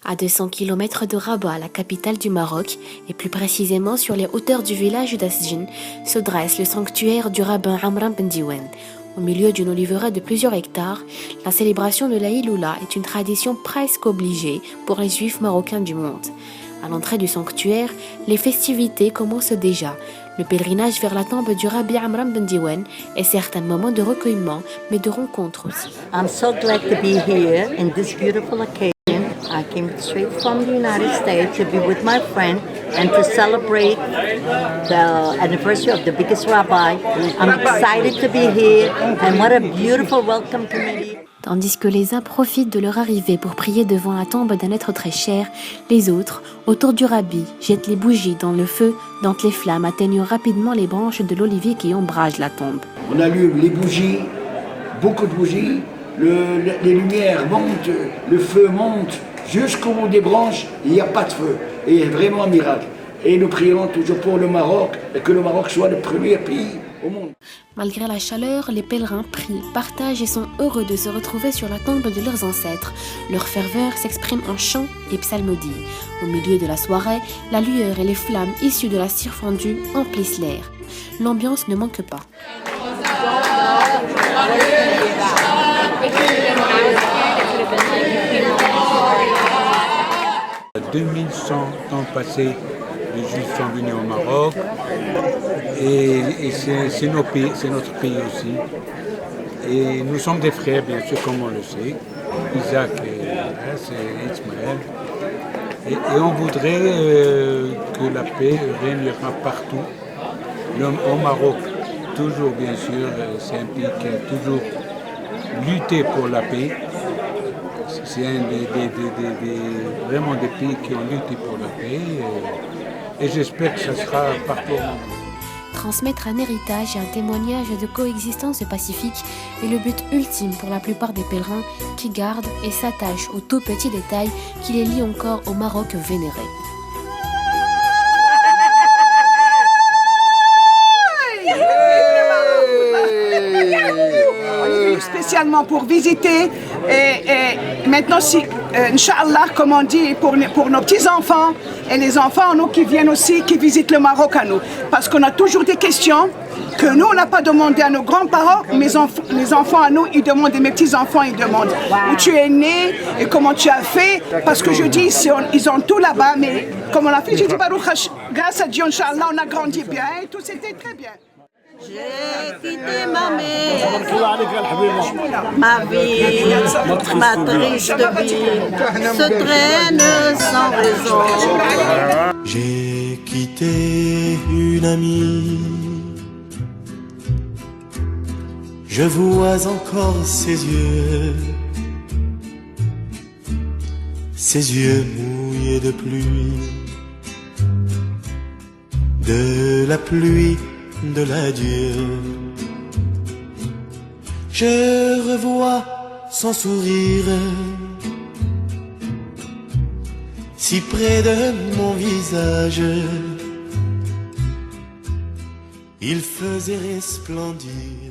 À 200 km de Rabat, la capitale du Maroc, et plus précisément sur les hauteurs du village d'Asjin, se dresse le sanctuaire du rabbin Amran Ben Diwan. Au milieu d'une oliveraie de plusieurs hectares, la célébration de la Iloula est une tradition presque obligée pour les juifs marocains du monde. À l'entrée du sanctuaire, les festivités commencent déjà. Le pèlerinage vers la tombe du rabbi Amran Ben Diwan est certes un moment de recueillement, mais de rencontre aussi. I'm so glad to be here in this beautiful occasion. I came straight from the United States to be with my friend and to celebrate the anniversary of the biggest rabbi. I'm excited to be here and what a beautiful welcome committee. Tandis que les uns profitent de leur arrivée pour prier devant la tombe d'un être très cher, les autres, autour du rabbi, jettent les bougies dans le feu dont les flammes atteignent rapidement les branches de l'olivier qui ombragent la tombe. On allume les bougies, beaucoup de bougies, les lumières montent, le feu monte jusqu'au bout des branches, il n'y a pas de feu. Et c'est vraiment un miracle. Et nous prions toujours pour le Maroc, et que le Maroc soit le premier pays au monde. Malgré la chaleur, les pèlerins prient, partagent et sont heureux de se retrouver sur la tombe de leurs ancêtres. Leur ferveur s'exprime en chants et psalmodies. Au milieu de la soirée, la lueur et les flammes issues de la cire fondue emplissent l'air. L'ambiance ne manque pas. 2100 ans passés, les Juifs sont venus au Maroc et c'est notre pays aussi. Et nous sommes des frères, bien sûr, comme on le sait, Isaac et Ismaël. Et on voudrait que la paix régnera partout. Au Maroc, toujours, bien sûr, c'est un pays qui a toujours lutté pour la paix. C'est vraiment des pays qui ont lutté pour la paix et j'espère que ce sera partout au monde. Transmettre un héritage et un témoignage de coexistence pacifique est le but ultime pour la plupart des pèlerins qui gardent et s'attachent aux tout petits détails qui les lient encore au Maroc vénéré. Spécialement pour visiter et maintenant si Inch'Allah comme on dit pour nos petits-enfants et les enfants à nous qui viennent aussi qui visitent le Maroc à nous parce qu'on a toujours des questions que nous on n'a pas demandé à nos grands-parents, les enfants à nous ils demandent et mes petits-enfants ils demandent où tu es né et comment tu as fait parce que je dis ils ont tout là-bas mais comme on a fait j'ai dit Baruch grâce à Dieu Inch'Allah on a grandi bien et tout c'était très bien. J'ai quitté ma mère, ma vie, ma triste vie se traîne sans raison. J'ai quitté une amie, je vois encore ses yeux mouillés de pluie, de la pluie de l'adieu. Je revois son sourire si près de mon visage, il faisait resplendir